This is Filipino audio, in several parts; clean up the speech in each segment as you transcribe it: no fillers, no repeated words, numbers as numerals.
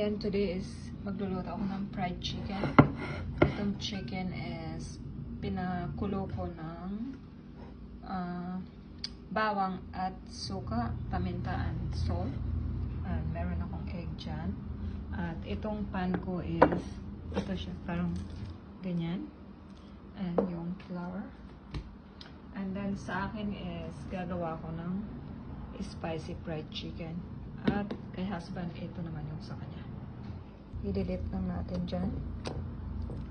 And today is magluluto ako ng fried chicken. Itong chicken is pinakulo ko ng bawang at suka, paminta and salt. And meron akong egg dyan. At itong pan ko is, ito siya, parang ganyan. And yung flour. And then sa akin is gagawa ko ng spicy fried chicken. At kay husband, ito naman yung sa kanya. Idilip lang natin dyan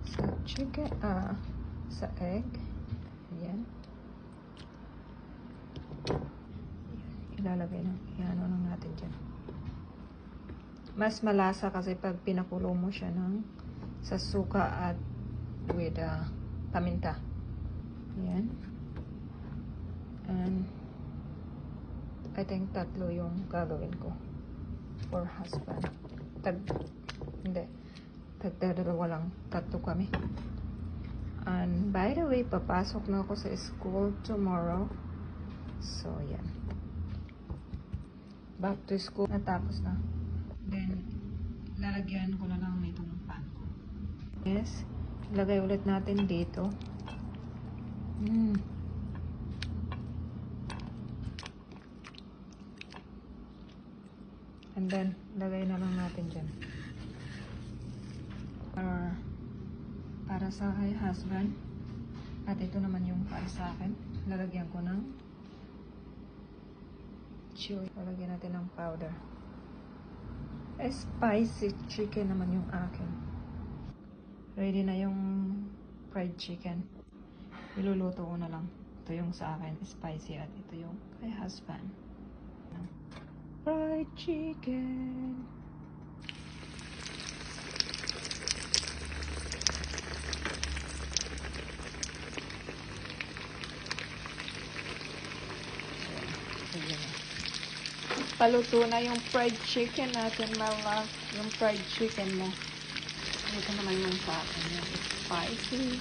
sa chicken, sa egg. Ayan. Ilalagay lang, iano lang natin dyan. Mas malasa kasi pag pinakulo mo siya ng sa suka at with paminta. Ayan. And I think tatlo yung gagawin ko for husband. Tagdadalawa lang, tatlo kami. And by the way, papasok na ako sa school tomorrow. So, yan. Back to school. Natapos na. Then, lalagyan ko na lang itong pan ko. Yes. Ilagay ulit natin dito. And then, lagay na lang natin dyan. Para sa kay husband. At ito naman yung para sa akin. Lalagyan ko ng chili. Lalagyan natin ng powder. Spicy chicken naman yung akin. Ready na yung fried chicken. Iluluto ko na lang. Ito yung sa akin, spicy. At ito yung kay husband. Fried chicken. Paluto na yung fried chicken natin, mama. Yung fried chicken mo. Ito naman yung sa akin. Yung spicy.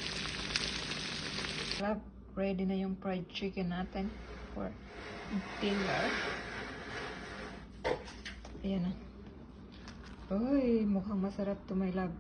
Ready na yung fried chicken natin for dinner. Ayan na. Uy, mukhang masarap to, my love.